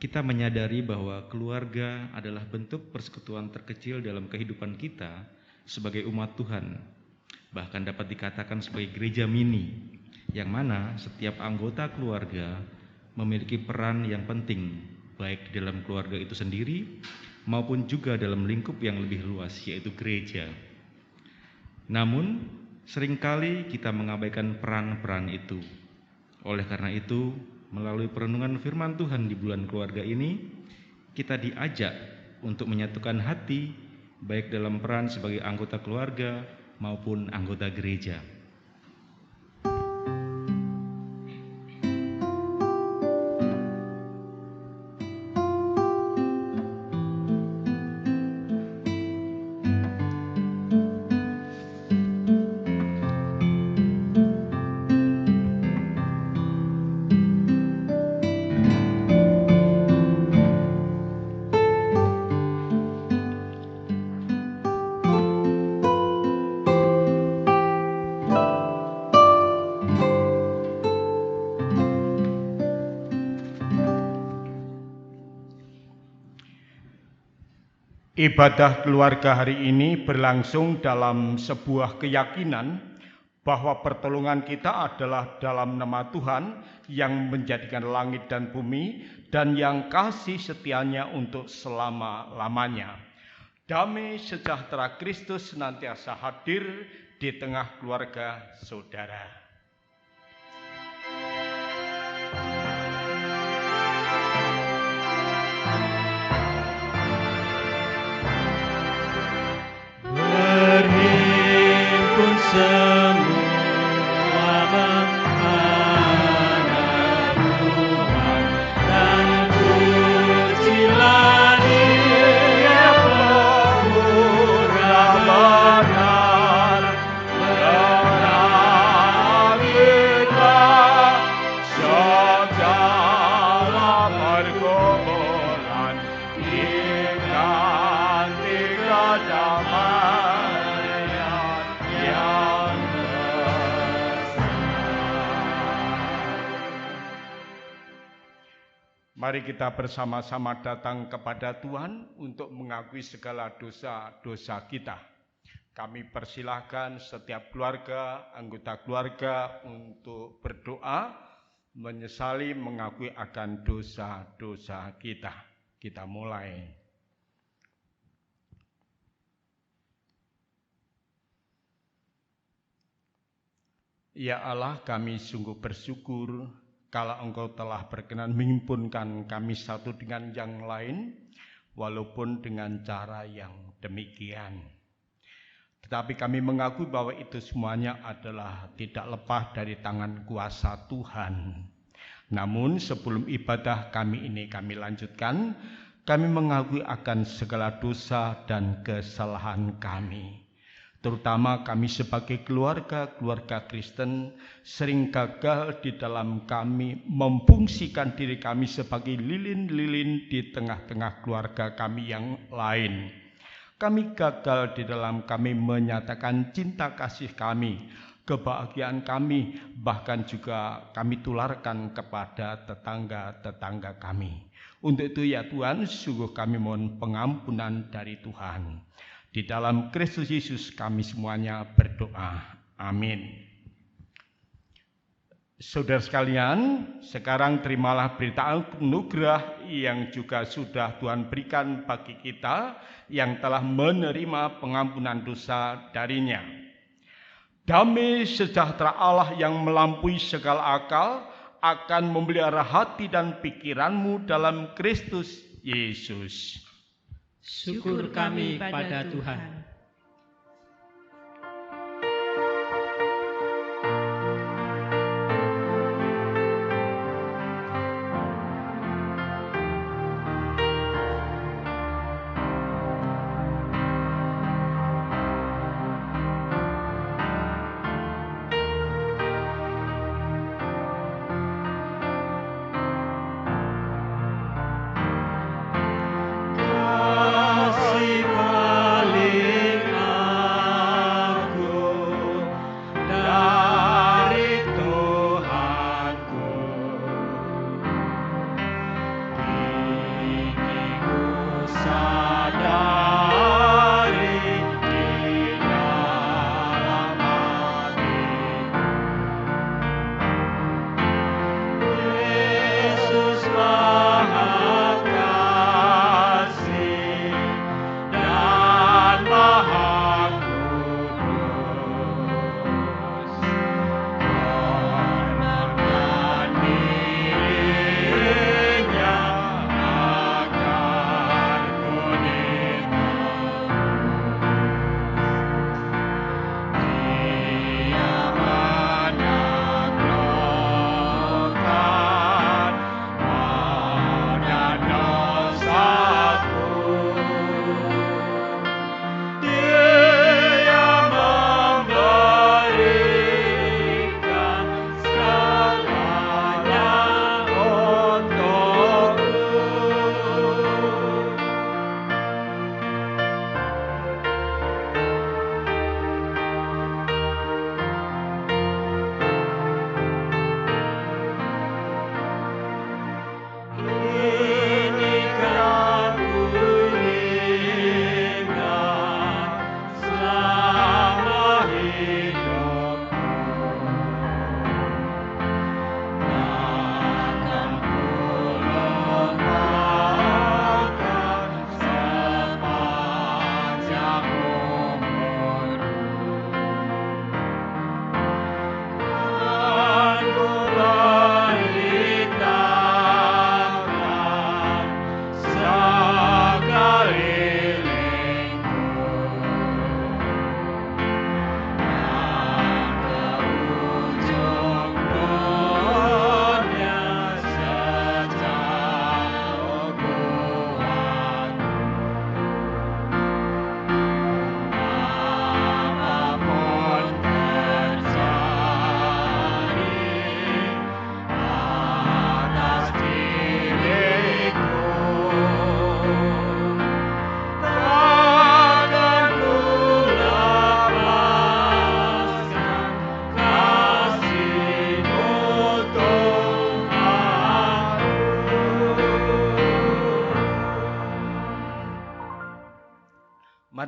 kita menyadari bahwa keluarga adalah bentuk persekutuan terkecil dalam kehidupan kita sebagai umat Tuhan. Bahkan dapat dikatakan sebagai gereja mini, yang mana setiap anggota keluarga memiliki peran yang penting, baik di dalam keluarga itu sendiri maupun juga dalam lingkup yang lebih luas, yaitu gereja. Namun, seringkali kita mengabaikan peran-peran itu. Oleh karena itu, melalui perenungan firman Tuhan di bulan keluarga ini, kita diajak untuk menyatukan hati, baik dalam peran sebagai anggota keluarga maupun anggota gereja. Ibadah keluarga hari ini berlangsung dalam sebuah keyakinan bahwa pertolongan kita adalah dalam nama Tuhan yang menjadikan langit dan bumi dan yang kasih setianya untuk selama-lamanya. Damai sejahtera Kristus senantiasa hadir di tengah keluarga saudara. Berhimpun semua anak Tuhan dan pujilah Dia pemurah benar, berakhirlah segala pergumulan diganti kedamaian. Mari kita bersama-sama datang kepada Tuhan untuk mengakui segala dosa-dosa kita. Kami persilahkan setiap keluarga, anggota keluarga untuk berdoa, menyesali, mengakui akan dosa-dosa kita. Kita mulai. Ya Allah, kami sungguh bersyukur kalau Engkau telah berkenan menghimpunkan kami satu dengan yang lain, walaupun dengan cara yang demikian. Tetapi kami mengakui bahwa itu semuanya adalah tidak lepas dari tangan kuasa Tuhan. Namun sebelum ibadah kami ini kami lanjutkan, kami mengakui akan segala dosa dan kesalahan kami. Terutama kami sebagai keluarga Kristen sering gagal di dalam kami memfungsikan diri kami sebagai lilin-lilin di tengah-tengah keluarga kami yang lain. Kami gagal di dalam kami menyatakan cinta kasih kami, kebahagiaan kami, bahkan juga kami tularkan kepada tetangga-tetangga kami. Untuk itu ya Tuhan, sungguh kami mohon pengampunan dari Tuhan. Di dalam Kristus Yesus kami semuanya berdoa. Amin. Saudara sekalian, sekarang terimalah berita anugerah yang juga sudah Tuhan berikan bagi kita yang telah menerima pengampunan dosa darinya. Damai sejahtera Allah yang melampaui segala akal akan memelihara hati dan pikiranmu dalam Kristus Yesus. Syukur kami pada Tuhan. Kasih paling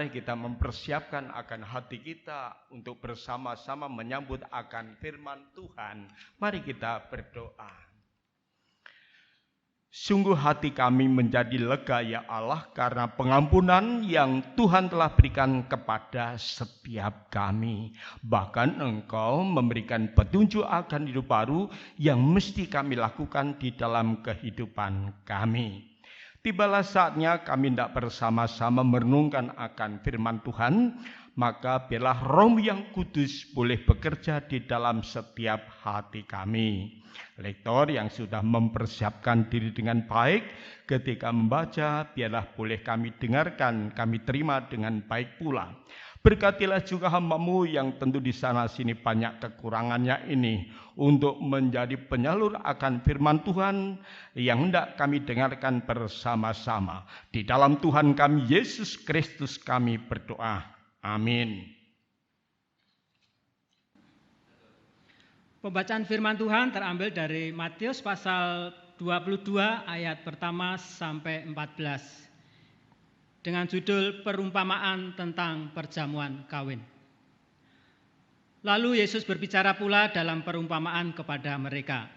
mari kita mempersiapkan akan hati kita untuk bersama-sama menyambut akan firman Tuhan. Mari kita berdoa. Sungguh hati kami menjadi lega ya Allah karena pengampunan yang Tuhan telah berikan kepada setiap kami. Bahkan Engkau memberikan petunjuk akan hidup baru yang mesti kami lakukan di dalam kehidupan kami. Tibalah saatnya kami hendak bersama-sama merenungkan akan firman Tuhan, maka biarlah Roh yang kudus boleh bekerja di dalam setiap hati kami. Lektor yang sudah mempersiapkan diri dengan baik ketika membaca, biarlah boleh kami dengarkan, kami terima dengan baik pula. Berkatilah juga hamba-Mu yang tentu di sana sini banyak kekurangannya ini, untuk menjadi penyalur akan firman Tuhan yang hendak kami dengarkan bersama-sama. Di dalam Tuhan kami Yesus Kristus kami berdoa. Amin. Pembacaan firman Tuhan terambil dari Matius pasal 22 ayat pertama sampai 14 dengan judul perumpamaan tentang perjamuan kawin. Lalu Yesus berbicara pula dalam perumpamaan kepada mereka.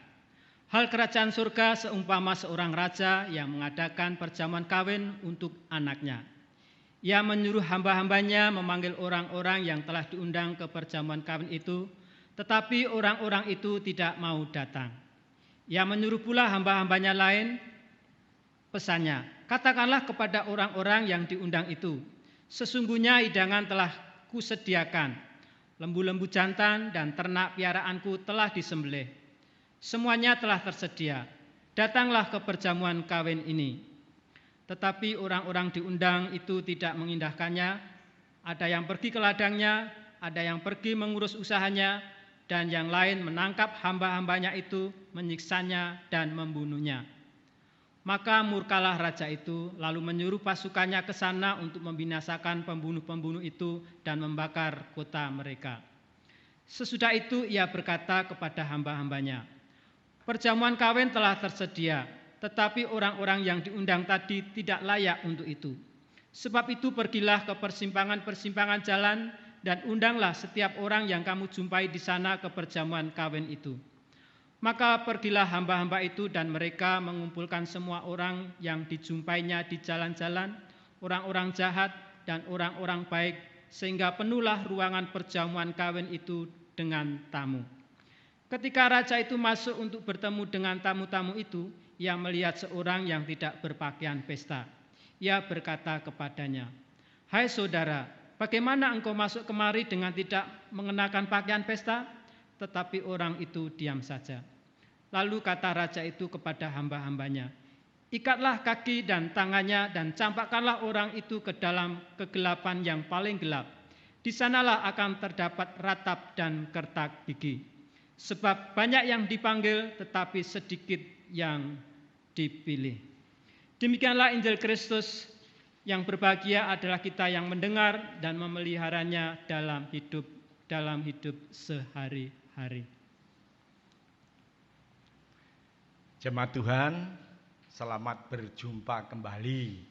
Hal kerajaan surga seumpama seorang raja yang mengadakan perjamuan kawin untuk anaknya. Ia menyuruh hamba-hambanya memanggil orang-orang yang telah diundang ke perjamuan kawin itu, tetapi orang-orang itu tidak mau datang. Ia menyuruh pula hamba-hambanya lain, pesannya, katakanlah kepada orang-orang yang diundang itu, sesungguhnya hidangan telah kusediakan, lembu-lembu jantan dan ternak piaraanku telah disembelih. Semuanya telah tersedia, datanglah ke perjamuan kawin ini. Tetapi orang-orang diundang itu tidak mengindahkannya, ada yang pergi ke ladangnya, ada yang pergi mengurus usahanya, dan yang lain menangkap hamba-hambanya itu, menyiksanya dan membunuhnya. Maka murkalah raja itu, lalu menyuruh pasukannya ke sana untuk membinasakan pembunuh-pembunuh itu dan membakar kota mereka. Sesudah itu ia berkata kepada hamba-hambanya, perjamuan kawin telah tersedia, tetapi orang-orang yang diundang tadi tidak layak untuk itu. Sebab itu pergilah ke persimpangan-persimpangan jalan dan undanglah setiap orang yang kamu jumpai di sana ke perjamuan kawin itu. Maka pergilah hamba-hamba itu dan mereka mengumpulkan semua orang yang dijumpainya di jalan-jalan, orang-orang jahat dan orang-orang baik, sehingga penuhlah ruangan perjamuan kawin itu dengan tamu. Ketika raja itu masuk untuk bertemu dengan tamu-tamu itu, ia melihat seorang yang tidak berpakaian pesta. Ia berkata kepadanya, hai saudara, bagaimana engkau masuk kemari dengan tidak mengenakan pakaian pesta? Tetapi orang itu diam saja. Lalu kata raja itu kepada hamba-hambanya, ikatlah kaki dan tangannya dan campakkanlah orang itu ke dalam kegelapan yang paling gelap. Di sanalah akan terdapat ratap dan kertak gigi. Sebab banyak yang dipanggil tetapi sedikit yang dipilih. Demikianlah Injil Kristus. Yang berbahagia adalah kita yang mendengar dan memeliharanya dalam hidup sehari-hari. Jemaat Tuhan, selamat berjumpa kembali.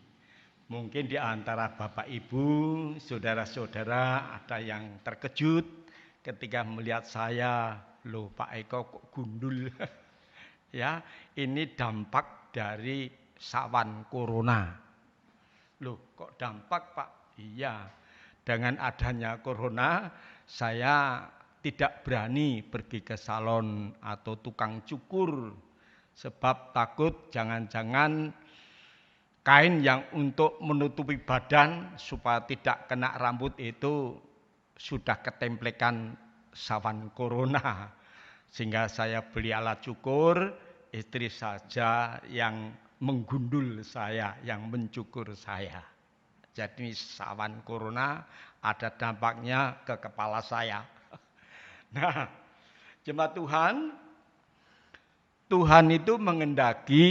Mungkin di antara Bapak Ibu, saudara-saudara ada yang terkejut ketika melihat saya, loh Pak Eko kok gundul. Ya, ini dampak dari sawan corona. Loh, kok dampak Pak? Iya, dengan adanya corona, saya tidak berani pergi ke salon atau tukang cukur. Sebab takut jangan-jangan kain yang untuk menutupi badan supaya tidak kena rambut itu sudah ketemplekan sawan corona. Sehingga saya beli alat cukur, istri saja yang menggundul saya, yang mencukur saya. Jadi sawan corona ada dampaknya ke kepala saya. Nah, jemaat Tuhan itu mengendaki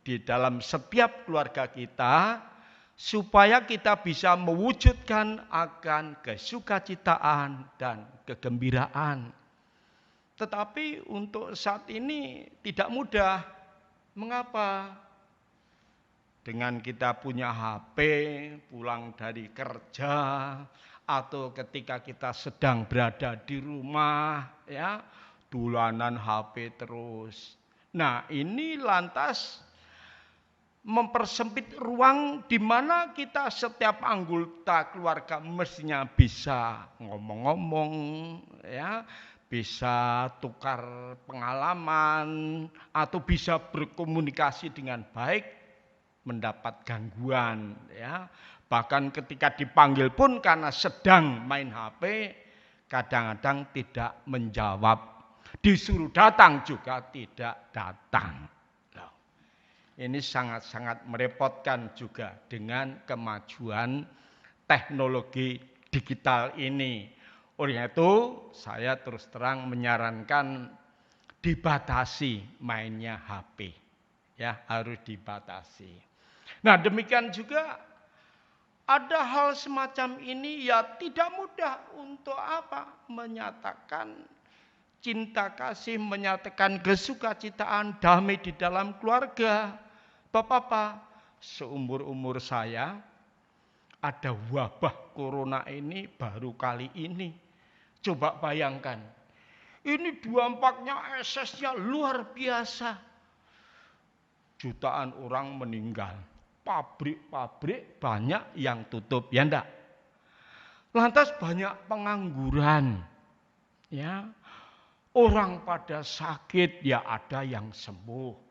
di dalam setiap keluarga kita supaya kita bisa mewujudkan akan kesukacitaan dan kegembiraan. Tetapi untuk saat ini tidak mudah. Mengapa? Dengan kita punya HP, pulang dari kerja, atau ketika kita sedang berada di rumah, ya, dolanan HP terus. Nah, ini lantas mempersempit ruang di mana kita setiap anggota keluarga mestinya bisa ngomong-ngomong, ya, bisa tukar pengalaman atau bisa berkomunikasi dengan baik, mendapat gangguan, ya. Bahkan ketika dipanggil pun karena sedang main HP, kadang-kadang tidak menjawab. Disuruh datang juga tidak datang. Ini sangat-sangat merepotkan juga dengan kemajuan teknologi digital ini. Oleh itu, saya terus terang menyarankan dibatasi mainnya HP. Ya, harus dibatasi. Nah, demikian juga ada hal semacam ini ya tidak mudah untuk apa? Menyatakan cinta kasih, menyatakan kesukacitaan, damai di dalam keluarga. Bapak-bapak, seumur-umur saya ada wabah corona ini baru kali ini. Coba bayangkan, ini dampaknya eksesnya luar biasa. Jutaan orang meninggal, pabrik-pabrik banyak yang tutup, ya enggak? Lantas banyak pengangguran, ya. Orang pada sakit, ya ada yang sembuh.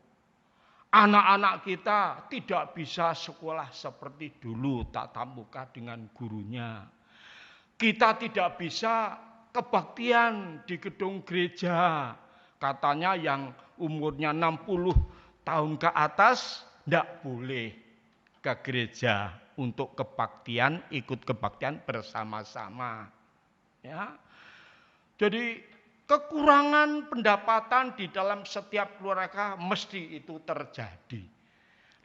Anak-anak kita tidak bisa sekolah seperti dulu, tatap muka dengan gurunya. Kita tidak bisa kebaktian di gedung gereja. Katanya yang umurnya 60 tahun ke atas tidak boleh ke gereja untuk kebaktian, ikut kebaktian bersama-sama. Ya. Jadi kekurangan pendapatan di dalam setiap keluarga mesti itu terjadi.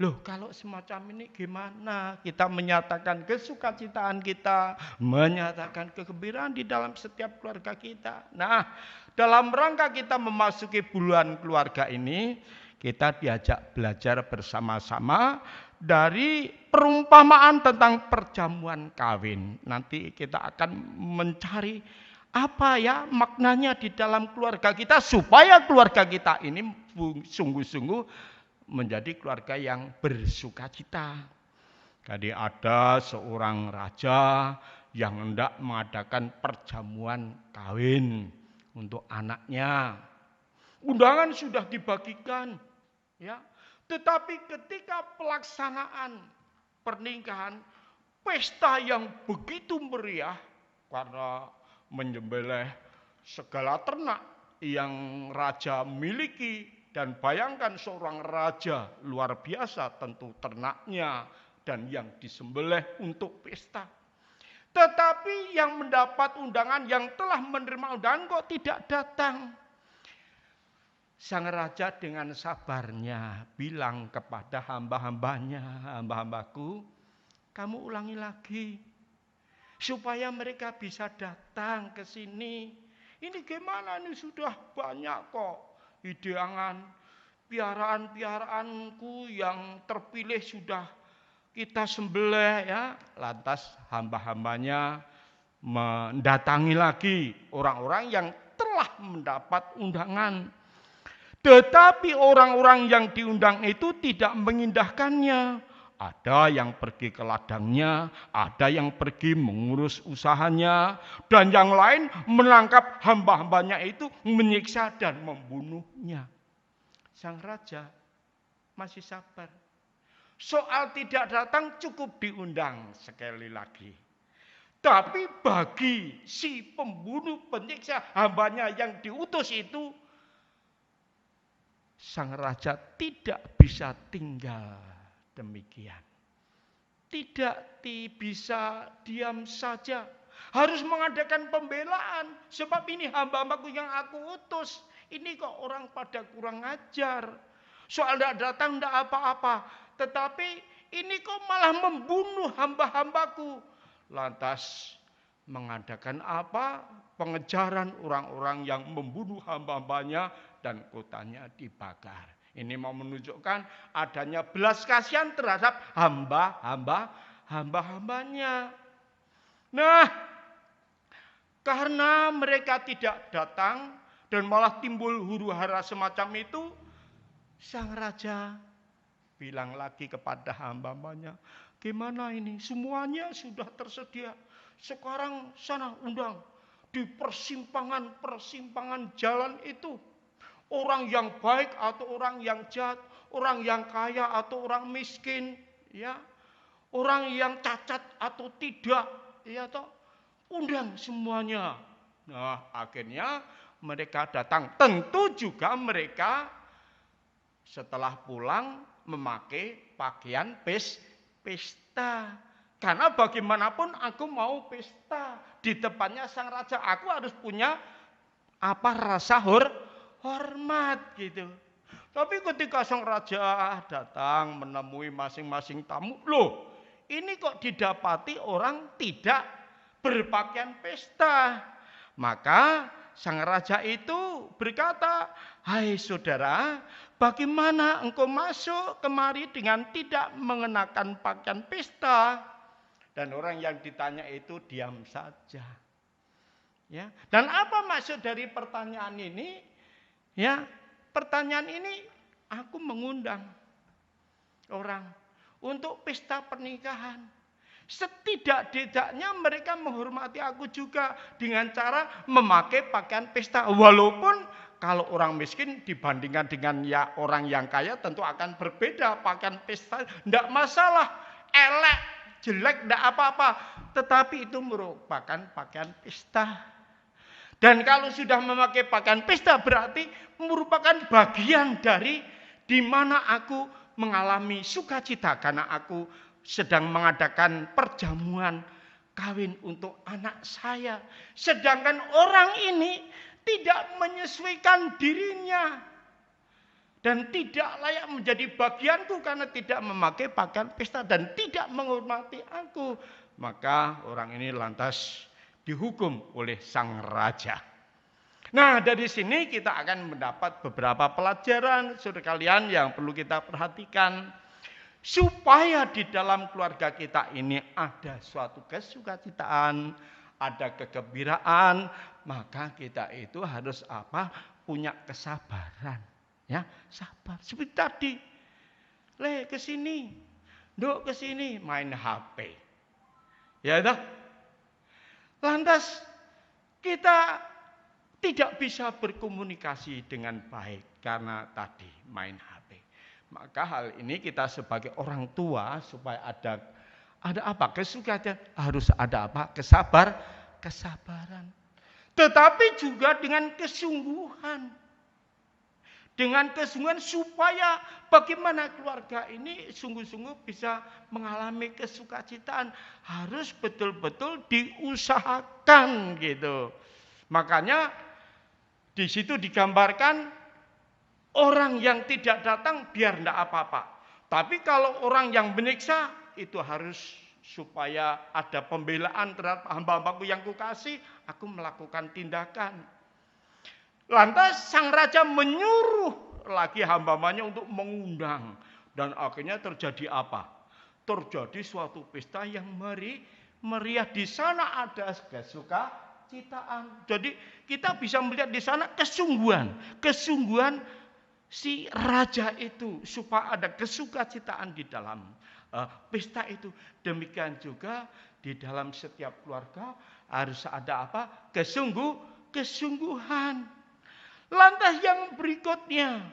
Loh, kalau semacam ini gimana? Kita menyatakan kesukacitaan kita, menyatakan kegembiraan di dalam setiap keluarga kita. Nah, dalam rangka kita memasuki bulan keluarga ini, kita diajak belajar bersama-sama dari perumpamaan tentang perjamuan kawin. Nanti kita akan mencari apa ya maknanya di dalam keluarga kita supaya keluarga kita ini sungguh-sungguh menjadi keluarga yang bersukacita. Jadi ada seorang raja yang hendak mengadakan perjamuan kawin untuk anaknya. Undangan sudah dibagikan, ya. Tetapi ketika pelaksanaan pernikahan, pesta yang begitu meriah karena menyembelih segala ternak yang raja miliki. Dan bayangkan seorang raja luar biasa tentu ternaknya dan yang disembelih untuk pesta. Tetapi yang mendapat undangan, yang telah menerima undangan kok tidak datang. Sang raja dengan sabarnya bilang kepada hamba-hambanya, hamba-hambaku, kamu ulangi lagi. Supaya mereka bisa datang ke sini. Ini gimana nih, sudah banyak kok hidangan, piaraan-piaraanku yang terpilih sudah kita sembelih, ya. Lantas hamba-hambanya mendatangi lagi orang-orang yang telah mendapat undangan. Tetapi orang-orang yang diundang itu tidak mengindahkannya. Ada yang pergi ke ladangnya, ada yang pergi mengurus usahanya, dan yang lain menangkap hamba-hambanya itu, menyiksa dan membunuhnya. Sang raja masih sabar. Soal tidak datang cukup diundang sekali lagi. Tapi bagi si pembunuh, penyiksa, hambanya yang diutus itu, sang raja tidak bisa tinggal demikian. Tidak bisa diam saja. Harus mengadakan pembelaan. Sebab ini hamba-hambaku yang aku utus. Ini kok orang pada kurang ajar. Soal tidak datang tidak apa-apa. Tetapi ini kok malah membunuh hamba-hambaku. Lantas mengadakan apa? Pengejaran orang-orang yang membunuh hamba-hambanya dan kotanya dibakar. Ini mau menunjukkan adanya belas kasihan terhadap hamba-hambanya. Nah, karena mereka tidak datang dan malah timbul huru-hara semacam itu, sang raja bilang lagi kepada hamba-hambanya, gimana ini? Semuanya sudah tersedia. Sekarang sana undang di persimpangan jalan itu. Orang yang baik atau orang yang jahat, orang yang kaya atau orang miskin, ya, orang yang cacat atau tidak, ya toh, undang semuanya. Nah, akhirnya mereka datang. Tentu juga mereka setelah pulang memakai pakaian pesta. Karena bagaimanapun aku mau pesta di depannya sang raja, aku harus punya rasa hormat gitu. Tapi ketika sang raja datang menemui masing-masing tamu, loh, ini kok didapati orang tidak berpakaian pesta. Maka sang raja itu berkata, hai saudara, bagaimana engkau masuk kemari dengan tidak mengenakan pakaian pesta? Dan orang yang ditanya itu diam saja. Ya. Dan apa maksud dari pertanyaan ini? Ya, pertanyaan ini aku mengundang orang untuk pesta pernikahan. Setidak-tidaknya mereka menghormati aku juga dengan cara memakai pakaian pesta. Walaupun kalau orang miskin dibandingkan dengan ya orang yang kaya tentu akan berbeda pakaian pesta. Tidak masalah, elek, jelek, tidak apa-apa. Tetapi itu merupakan pakaian pesta. Dan kalau sudah memakai pakaian pesta berarti merupakan bagian dari di mana aku mengalami sukacita karena aku sedang mengadakan perjamuan kawin untuk anak saya. Sedangkan orang ini tidak menyesuaikan dirinya dan tidak layak menjadi bagianku karena tidak memakai pakaian pesta dan tidak menghormati aku. Maka orang ini lantas dihukum oleh sang raja. Nah, dari sini kita akan mendapat beberapa pelajaran saudara kalian yang perlu kita perhatikan. Supaya di dalam keluarga kita ini ada suatu kesukacitaan, ada kegembiraan, maka kita itu harus apa? Punya kesabaran. Ya, sabar. Seperti tadi. Le ke sini. Nduk ke sini main HP. Ya dah. Lantas kita tidak bisa berkomunikasi dengan baik karena tadi main HP. Maka hal ini kita sebagai orang tua supaya ada apa? Kesukacita, harus ada apa? Kesabaran. Tetapi juga dengan kesungguhan. Dengan kesungguhan supaya bagaimana keluarga ini sungguh-sungguh bisa mengalami kesukacitaan. Harus betul-betul diusahakan gitu. Makanya di situ digambarkan orang yang tidak datang biar tidak apa-apa. Tapi kalau orang yang menyiksa itu harus supaya ada pembelaan terhadap hamba-hambaku yang kukasih, aku melakukan tindakan. Lantas sang raja menyuruh lagi hamba-hambanya untuk mengundang. Dan akhirnya terjadi apa? Terjadi suatu pesta yang meriah. Di sana ada kesukacitaan. Jadi kita bisa melihat di sana kesungguhan si raja itu supaya ada kesukacitaan di dalam pesta itu. Demikian juga di dalam setiap keluarga harus ada apa? Kesungguhan. Lantas yang berikutnya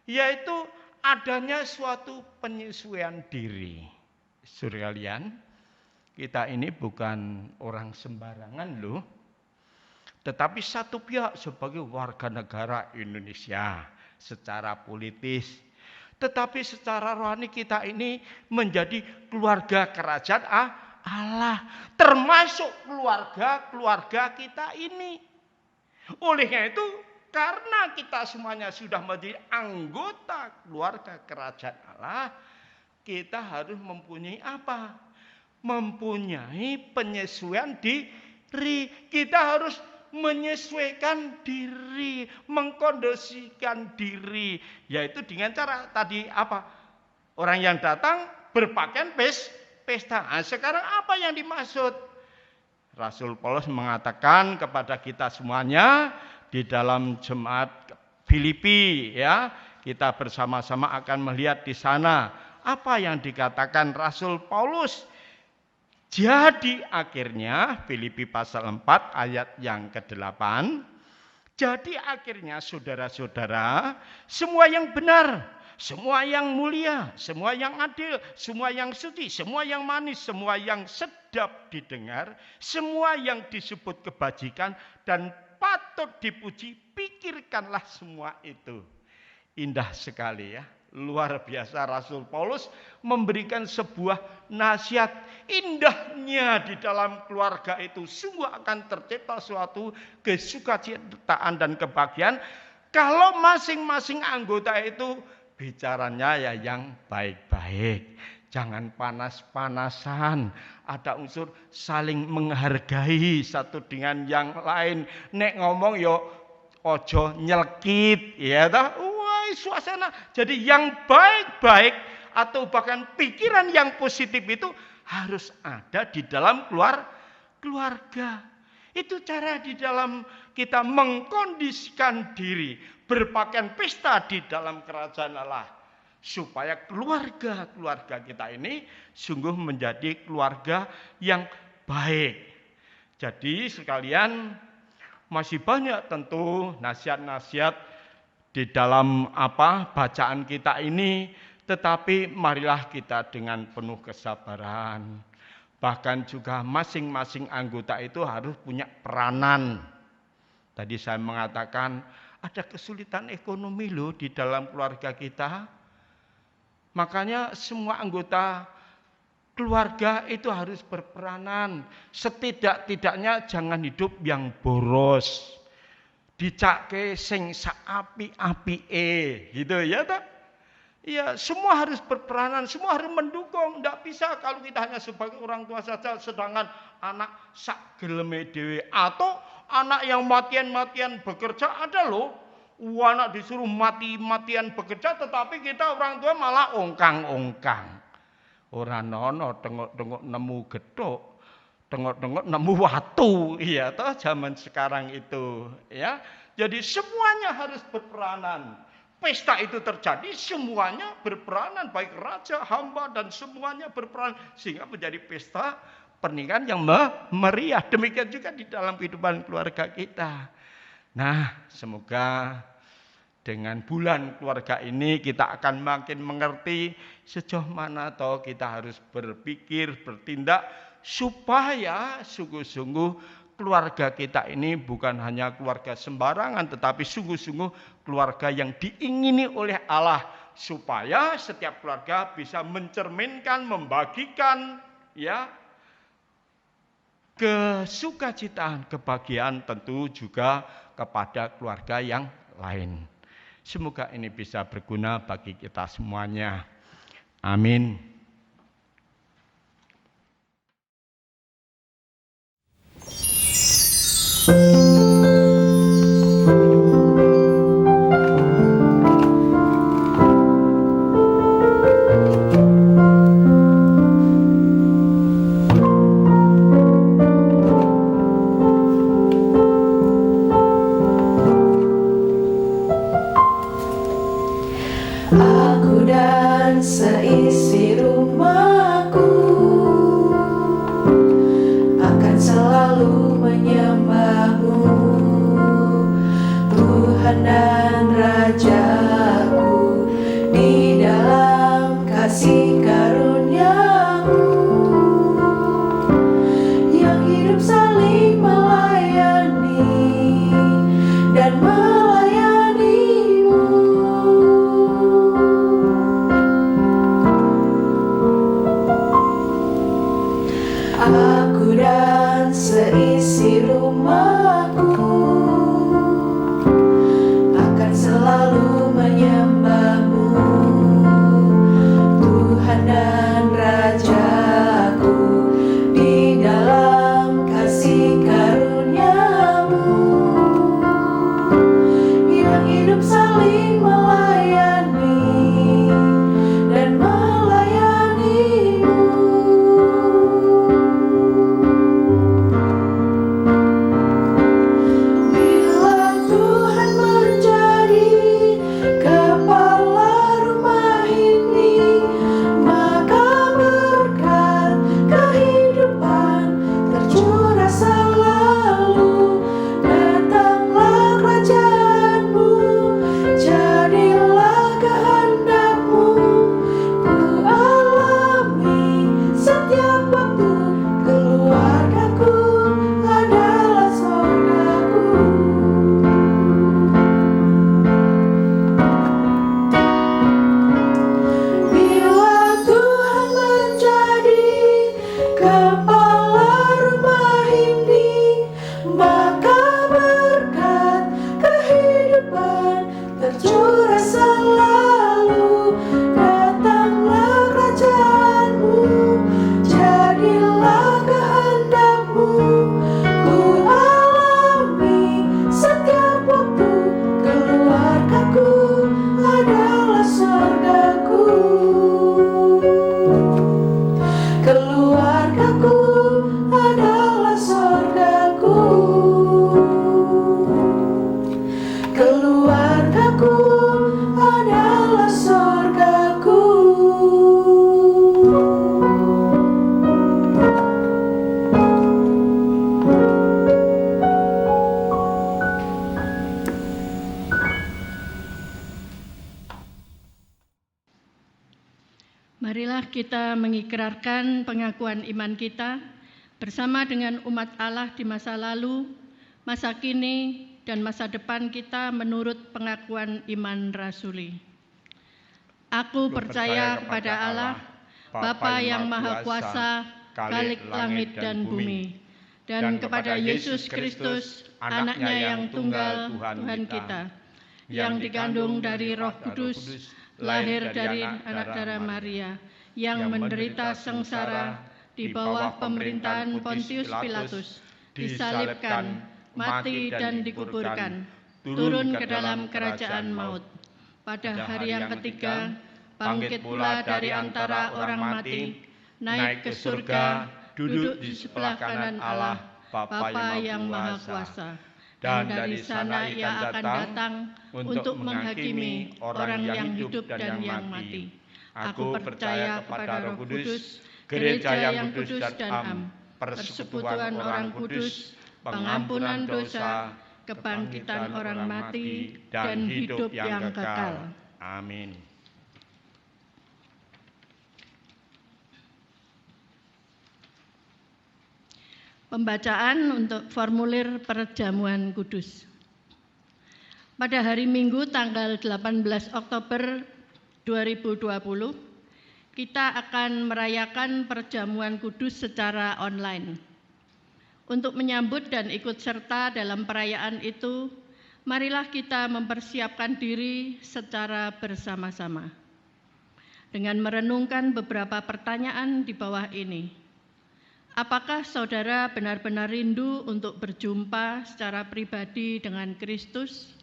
yaitu adanya suatu penyesuaian diri. Saudara kalian, kita ini bukan orang sembarangan loh. Tetapi satu pihak sebagai warga negara Indonesia secara politis. Tetapi secara rohani kita ini menjadi keluarga kerajaan Allah. Termasuk keluarga kita ini. Olehnya itu karena kita semuanya sudah menjadi anggota keluarga kerajaan Allah. Kita harus mempunyai apa? Mempunyai penyesuaian diri. Kita harus menyesuaikan diri, mengkondisikan diri, yaitu dengan cara tadi apa? Orang yang datang berpakaian pesta. Nah, sekarang apa yang dimaksud? Rasul Paulus mengatakan kepada kita semuanya di dalam jemaat Filipi, ya, kita bersama-sama akan melihat di sana apa yang dikatakan Rasul Paulus. Jadi akhirnya Filipi pasal 4 ayat yang ke-8. Jadi akhirnya saudara-saudara, semua yang benar, semua yang mulia, semua yang adil, semua yang suci, semua yang manis, semua yang sedap didengar, semua yang disebut kebajikan dan patut dipuji, pikirkanlah semua itu. Indah sekali ya. Luar biasa Rasul Paulus memberikan sebuah nasihat. Indahnya di dalam keluarga itu sungguh akan tercipta suatu kesukacitaan dan kebahagiaan kalau masing-masing anggota itu bicaranya ya yang baik-baik. Jangan panas-panasan. Ada unsur saling menghargai satu dengan yang lain. Nek ngomong yo ojo nyelkit, ya toh. Suasana jadi yang baik-baik atau bahkan pikiran yang positif itu harus ada di dalam keluarga. Itu cara di dalam kita mengkondisikan diri, berpakaian pesta di dalam kerajaan Allah, supaya keluarga kita ini sungguh menjadi keluarga yang baik. Jadi sekalian, masih banyak tentu nasihat-nasihat di dalam bacaan kita ini, tetapi marilah kita dengan penuh kesabaran. Bahkan juga masing-masing anggota itu harus punya peranan. Tadi saya mengatakan ada kesulitan ekonomi loh di dalam keluarga kita. Makanya semua anggota keluarga itu harus berperanan. Setidak-tidaknya jangan hidup yang boros. Dicake sing saapi-apike gitu ya tak? Ya, semua harus berperanan, semua harus mendukung. Tidak bisa kalau kita hanya sebagai orang tua saja, sedangkan anak sak geleme dhewe atau anak yang matian-matian bekerja ada loh. Anak disuruh mati-matian bekerja, tetapi kita orang tua malah ongkang-ongkang. Ora nono tengok-tengok nemu gedhok. Tengok-tengok nemu watu, iya toh zaman sekarang itu, ya. Jadi semuanya harus berperanan. Pesta itu terjadi, semuanya berperanan, baik raja, hamba dan semuanya berperan sehingga menjadi pesta pernikahan yang meriah. Demikian juga di dalam kehidupan keluarga kita. Nah, semoga dengan bulan keluarga ini kita akan makin mengerti sejauh mana toh kita harus berpikir, bertindak supaya sungguh-sungguh keluarga kita ini bukan hanya keluarga sembarangan, tetapi sungguh-sungguh keluarga yang diingini oleh Allah, supaya setiap keluarga bisa mencerminkan, membagikan ya kesukacitaan, kebahagiaan tentu juga kepada keluarga yang lain. Semoga ini bisa berguna bagi kita semuanya. Amin. Aku dan seisi rumahku akan selalu menyembah-Mu, Tuhan dan Rajaku, di dalam kasih karunia-Mu yang hidup saling melayani dan aku dan seisi rumahku akan selalu menyembah-Mu, Marilah kita mengikrarkan pengakuan iman kita bersama dengan umat Allah di masa lalu, masa kini, dan masa depan kita menurut pengakuan iman rasuli. Aku percaya kepada Allah, Bapa yang Maha Kuasa, Khalik langit dan bumi, dan kepada Yesus Kristus, Anaknya yang tunggal Tuhan kita, yang dikandung dari Roh Kudus, lahir dari anak darah Maria, yang menderita sengsara di bawah pemerintahan Pontius Pilatus, disalibkan, mati dan dikuburkan, turun ke dalam kerajaan maut. Pada hari yang ketiga, bangkit pula dari antara orang mati, naik ke surga, duduk di sebelah kanan Allah, Bapa yang Maha Kuasa. Dan dari sana ia akan datang untuk menghakimi orang yang hidup dan yang mati. Aku percaya kepada Roh Kudus, gereja yang kudus dan am, persekutuan orang kudus, pengampunan dosa, kebangkitan orang mati, dan hidup yang kekal. Amin. Pembacaan untuk formulir perjamuan kudus. Pada hari Minggu tanggal 18 Oktober 2020, kita akan merayakan perjamuan kudus secara online. Untuk menyambut dan ikut serta dalam perayaan itu, marilah kita mempersiapkan diri secara bersama-sama. Dengan merenungkan beberapa pertanyaan di bawah ini. Apakah saudara benar-benar rindu untuk berjumpa secara pribadi dengan Kristus?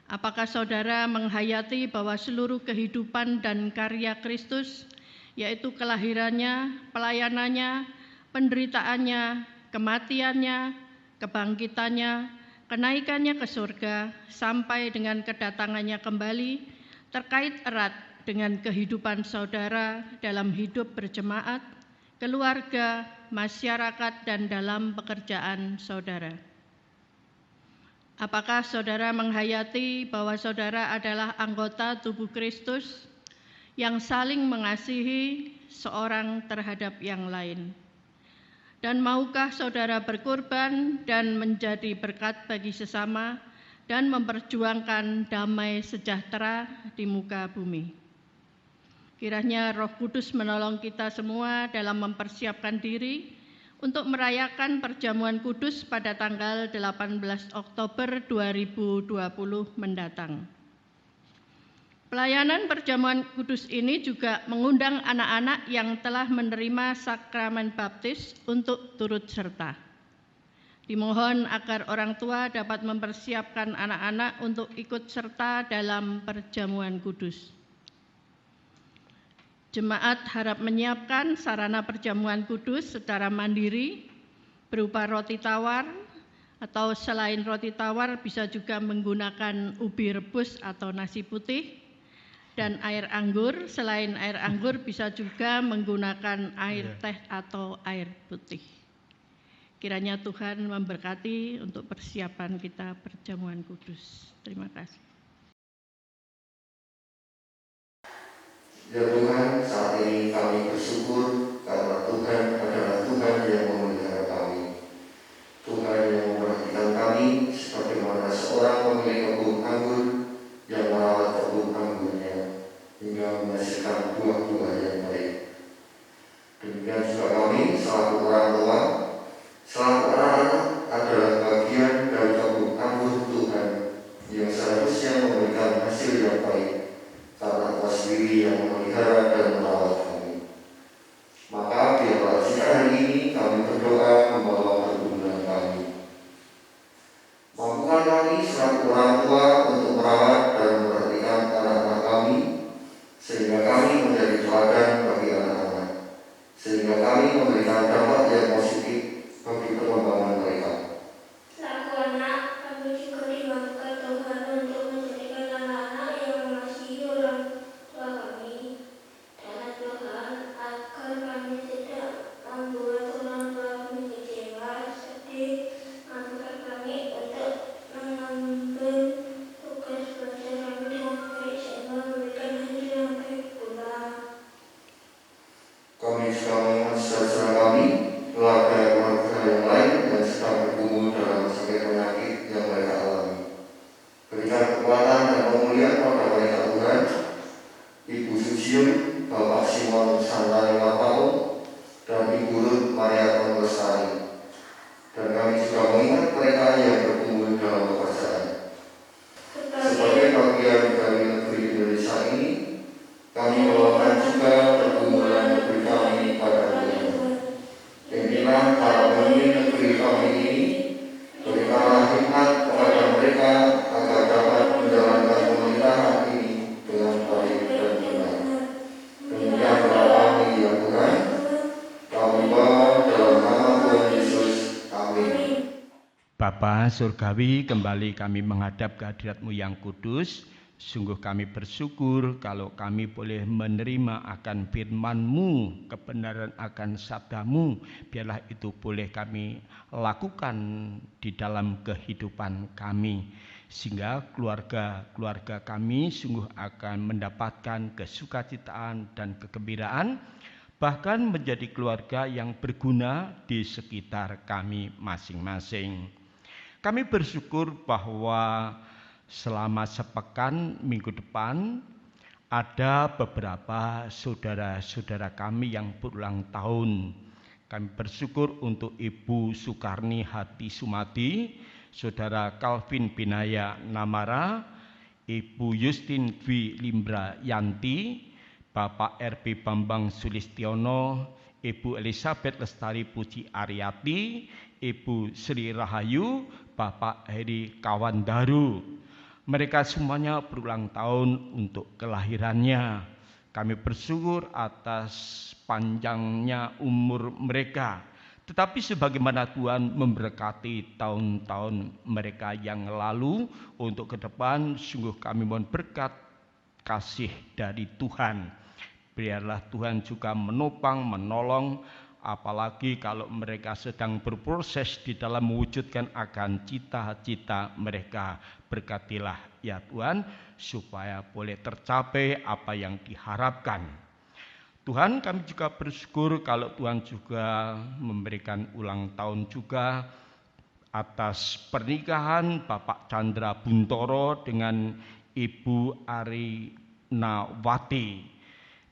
Apakah saudara menghayati bahwa seluruh kehidupan dan karya Kristus, yaitu kelahirannya, pelayanannya, penderitaannya, kematiannya, kebangkitannya, kenaikannya ke surga, sampai dengan kedatangannya kembali, terkait erat dengan kehidupan saudara dalam hidup berjemaat, keluarga, masyarakat, dan dalam pekerjaan saudara. Apakah saudara menghayati bahwa saudara adalah anggota tubuh Kristus yang saling mengasihi seorang terhadap yang lain? Dan maukah saudara berkorban dan menjadi berkat bagi sesama dan memperjuangkan damai sejahtera di muka bumi? Kiranya Roh Kudus menolong kita semua dalam mempersiapkan diri untuk merayakan perjamuan kudus pada tanggal 18 Oktober 2020 mendatang. Pelayanan perjamuan kudus ini juga mengundang anak-anak yang telah menerima sakramen baptis untuk turut serta. Dimohon agar orang tua dapat mempersiapkan anak-anak untuk ikut serta dalam perjamuan kudus. Jemaat harap menyiapkan sarana perjamuan kudus secara mandiri berupa roti tawar atau selain roti tawar bisa juga menggunakan ubi rebus atau nasi putih, dan air anggur. Selain air anggur bisa juga menggunakan air teh atau air putih. Kiranya Tuhan memberkati untuk persiapan kita perjamuan kudus. Terima kasih. Ya Tuhan, saat ini kami bersyukur karena Tuhan adalah Tuhan yang memelihara kami. Tuhan yang memperhatikan kami sebagaimana seorang pemilik kebun anggur yang merawat kebun anggurnya hingga menghasilkan buah-buah yang baik. Demikian juga kami selaku orang tua, selaku anak-anak adalah bagian dari kebun anggur Tuhan yang seharusnya memberikan hasil yang baik. Karena Tuhan sendiri yang memelihara dan merawat kami. Maka biarlah jika hari ini kami berdoa membawa pergumulan kami. Mampukan kami selaku orang tua untuk merawat dan memperhatikan anak-anak kami, sehingga kami menjadi teladan bagi anak-anak, sehingga kami memberikan dampak yang positif bagi perkembangan mereka. Selaku anak, kami juga dimampukan Tuhan untuk menjadikan anak-anak yang mengasihi orang tua kami, Bapa Surgawi, kembali kami menghadap ke hadirat-Mu yang kudus. Sungguh kami bersyukur kalau kami boleh menerima akan firman-Mu, kebenaran akan sabda-Mu. Biarlah itu boleh kami lakukan di dalam kehidupan kami. Sehingga keluarga-keluarga kami sungguh akan mendapatkan kesukacitaan dan kegembiraan, bahkan menjadi keluarga yang berguna di sekitar kami masing-masing. Kami bersyukur bahwa selama sepekan minggu depan ada beberapa saudara-saudara kami yang berulang tahun. Kami bersyukur untuk Ibu Sukarni Hati Sumadi, Saudara Calvin Binaya Namara, Ibu Justin Dwi Limbra Yanti, Bapak R.P. Bambang Sulistiono, Ibu Elizabeth Lestari Puji Ariati, Ibu Sri Rahayu, Bapak Heri Kawandaru. Mereka semuanya berulang tahun untuk kelahirannya. Kami bersyukur atas panjangnya umur mereka. Tetapi sebagaimana Tuhan memberkati tahun-tahun mereka yang lalu, untuk ke depan sungguh kami mohon berkat kasih dari Tuhan. Biarlah Tuhan juga menopang, menolong, apalagi kalau mereka sedang berproses di dalam mewujudkan akan cita-cita mereka. Berkatilah ya Tuhan, supaya boleh tercapai apa yang diharapkan. Tuhan, kami juga bersyukur kalau Tuhan juga memberikan ulang tahun juga atas pernikahan Bapak Chandra Buntoro dengan Ibu Arinawati.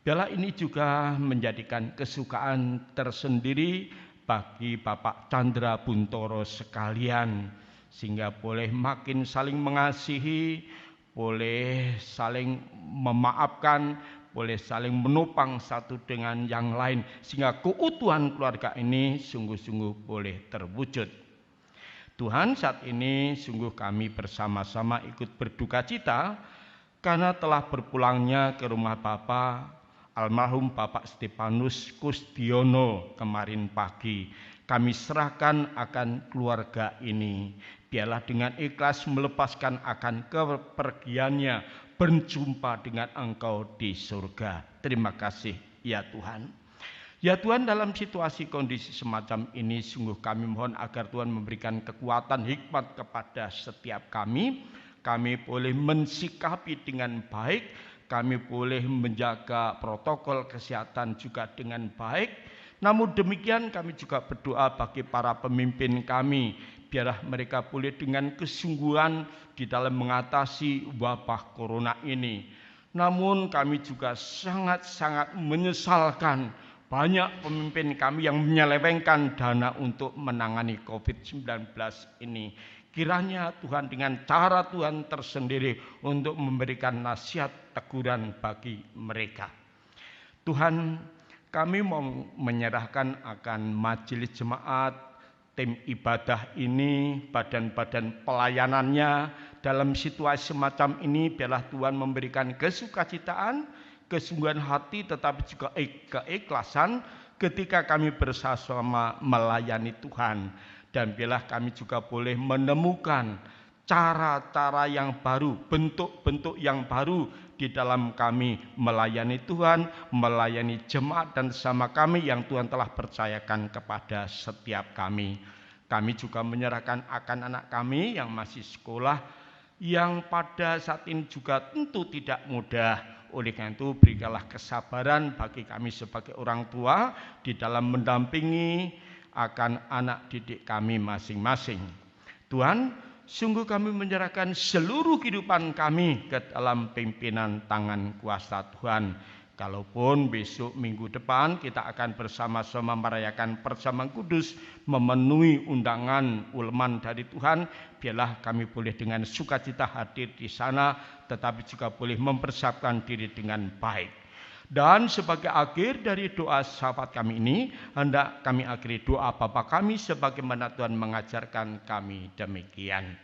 Biarlah ini juga menjadikan kesukaan tersendiri bagi Bapak Chandra Buntoro sekalian, sehingga boleh makin saling mengasihi, boleh saling memaafkan, boleh saling menopang satu dengan yang lain, sehingga keutuhan keluarga ini sungguh-sungguh boleh terwujud. Tuhan, saat ini sungguh kami bersama-sama ikut berduka cita karena telah berpulangnya ke rumah Bapak almarhum Bapak Stefanus Kusdiono kemarin pagi. Kami serahkan akan keluarga ini. Biarlah dengan ikhlas melepaskan akan kepergiannya, berjumpa dengan Engkau di surga. Terima kasih ya Tuhan. Ya Tuhan, dalam situasi kondisi semacam ini sungguh kami mohon agar Tuhan memberikan kekuatan hikmat kepada setiap kami. Kami boleh mensikapi dengan baik, kami boleh menjaga protokol kesehatan juga dengan baik. Namun demikian kami juga berdoa bagi para pemimpin kami, biarlah mereka boleh dengan kesungguhan di dalam mengatasi wabah corona ini. Namun kami juga sangat-sangat menyesalkan banyak pemimpin kami yang menyelewengkan dana untuk menangani COVID-19 ini. Kiranya Tuhan dengan cara Tuhan tersendiri untuk memberikan nasihat teguran bagi mereka. Tuhan, kami mau menyerahkan akan majelis jemaat, tim ibadah ini, badan-badan pelayanannya dalam situasi semacam ini. Biarlah Tuhan memberikan kesukacitaan, kesungguhan hati, tetapi juga keikhlasan ketika kami bersama melayani Tuhan. Dan biarlah kami juga boleh menemukan cara-cara yang baru, bentuk-bentuk yang baru di dalam kami melayani Tuhan, melayani jemaat dan sama kami yang Tuhan telah percayakan kepada setiap kami. Kami juga menyerahkan akan anak kami yang masih sekolah, yang pada saat ini juga tentu tidak mudah. Oleh karena itu berikanlah kesabaran bagi kami sebagai orang tua di dalam mendampingi akan anak didik kami masing-masing. Tuhan, sungguh kami menyerahkan seluruh kehidupan kami ke dalam pimpinan tangan kuasa Tuhan. Kalaupun besok minggu depan kita akan bersama-sama merayakan perjamuan kudus, memenuhi undangan ulman dari Tuhan, biarlah kami boleh dengan sukacita hadir di sana, tetapi juga boleh mempersiapkan diri dengan baik. Dan sebagai akhir dari doa sahabat kami ini, hendak kami akhiri doa Bapa kami sebagaimana Tuhan mengajarkan kami demikian.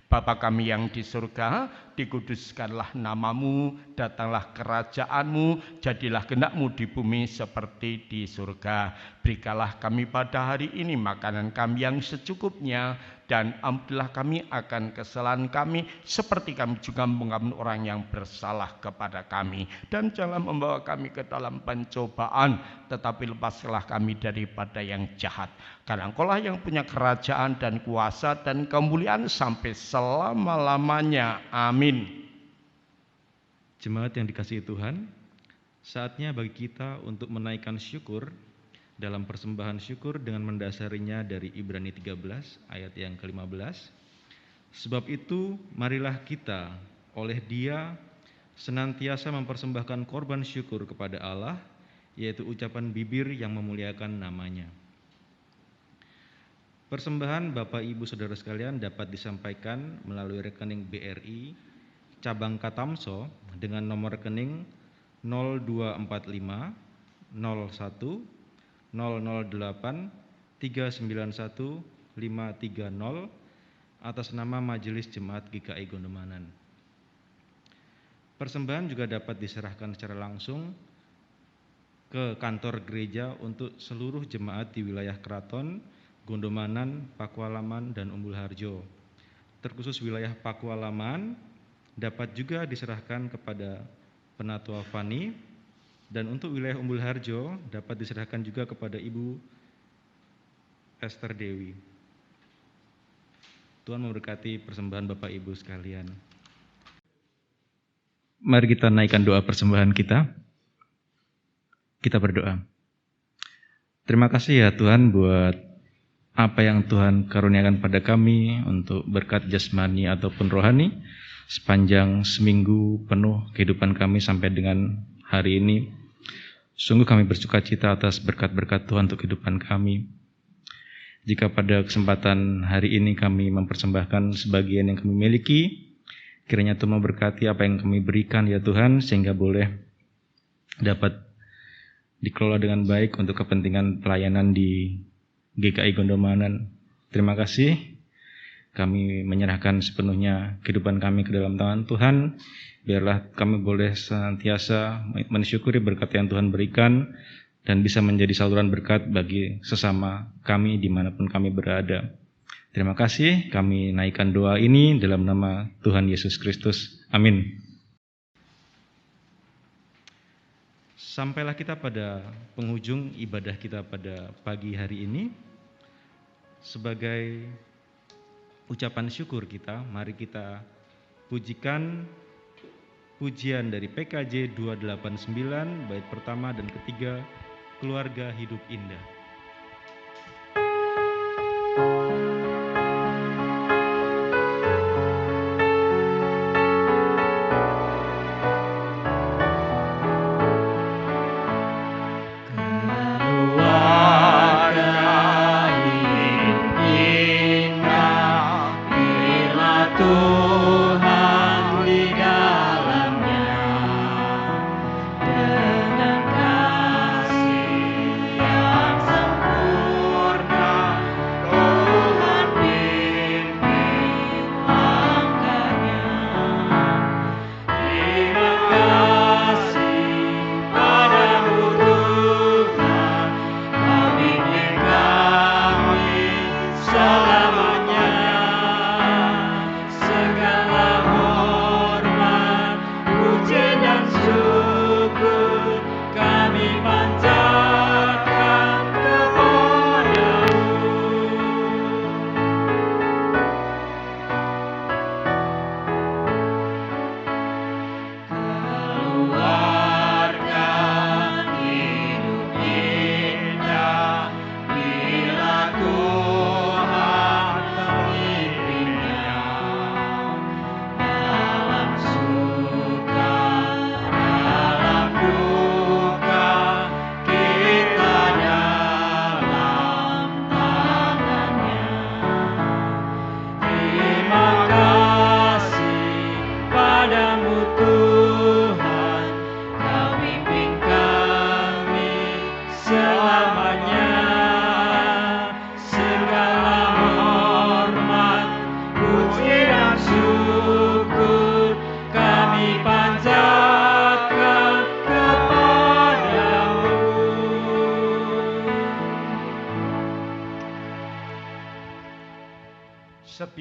Bapa kami yang di surga, dikuduskanlah namamu, datanglah kerajaanmu, jadilah kehendak-mu di bumi seperti di surga. Berikanlah kami pada hari ini makanan kami yang secukupnya, Dan ampunilah kami akan kesalahan kami, seperti kami juga mengampuni orang yang bersalah kepada kami. Dan jangan membawa kami ke dalam pencobaan, tetapi lepaskanlah kami daripada yang jahat. Karena Engkaulah yang punya kerajaan dan kuasa dan kemuliaan sampai selama-lamanya. Amin. Jemaat yang dikasihi Tuhan, saatnya bagi kita untuk menaikkan syukur dalam persembahan syukur dengan mendasarinya dari Ibrani 13 ayat yang ke-15. Sebab itu, marilah kita oleh Dia senantiasa mempersembahkan korban syukur kepada Allah, yaitu ucapan bibir yang memuliakan namanya. Persembahan Bapak Ibu Saudara sekalian dapat disampaikan melalui rekening BRI cabang Katamso dengan nomor rekening 0245 01 008 391 530 atas nama Majelis Jemaat GKI Gondomanan. Persembahan juga dapat diserahkan secara langsung ke kantor gereja untuk seluruh jemaat di wilayah Keraton, Gondomanan, Pakualaman, dan Umbul Harjo. Terkhusus wilayah Pakualaman dapat juga diserahkan kepada Penatua Fani, dan untuk wilayah Umbul Harjo dapat diserahkan juga kepada Ibu Esther Dewi. Tuhan memberkati persembahan Bapak Ibu sekalian. Mari kita naikkan doa persembahan kita. Kita berdoa. Terima kasih ya Tuhan buat apa yang Tuhan karuniakan pada kami untuk berkat jasmani ataupun rohani sepanjang seminggu penuh kehidupan kami sampai dengan hari ini. Sungguh kami bersukacita atas berkat-berkat Tuhan untuk kehidupan kami. Jika pada kesempatan hari ini kami mempersembahkan sebagian yang kami miliki, kiranya Tuhan memberkati apa yang kami berikan ya Tuhan, sehingga boleh dapat dikelola dengan baik untuk kepentingan pelayanan di GKI Gondomanan. Terima kasih. Kami menyerahkan sepenuhnya kehidupan kami ke dalam tangan Tuhan. Biarlah kami boleh senantiasa mensyukuri berkat yang Tuhan berikan dan bisa menjadi saluran berkat bagi sesama kami dimanapun kami berada. Terima kasih, kami naikkan doa ini dalam nama Tuhan Yesus Kristus. Amin. Sampailah kita pada penghujung ibadah kita pada pagi hari ini. Sebagai ucapan syukur kita, mari kita pujikan pujian dari PKJ 289 bait pertama dan ketiga, Keluarga Hidup Indah. Dengan kasih yang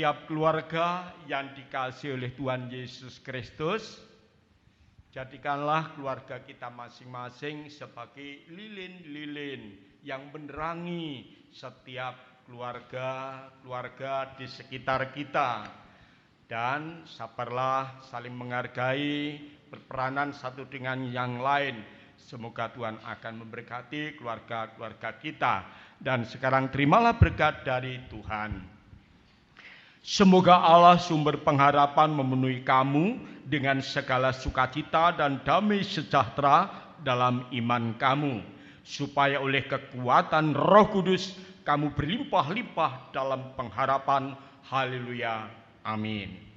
setiap keluarga yang dikasihi oleh Tuhan Yesus Kristus, jadikanlah keluarga kita masing-masing sebagai lilin-lilin yang menerangi setiap keluarga di sekitar kita. Dan sabarlah saling menghargai, berperanan satu dengan yang lain. Semoga Tuhan akan memberkati keluarga-keluarga kita. Dan sekarang terimalah berkat dari Tuhan. Semoga Allah sumber pengharapan memenuhi kamu dengan segala sukacita dan damai sejahtera dalam iman kamu, supaya oleh kekuatan Roh Kudus kamu berlimpah-limpah dalam pengharapan. Haleluya. Amin.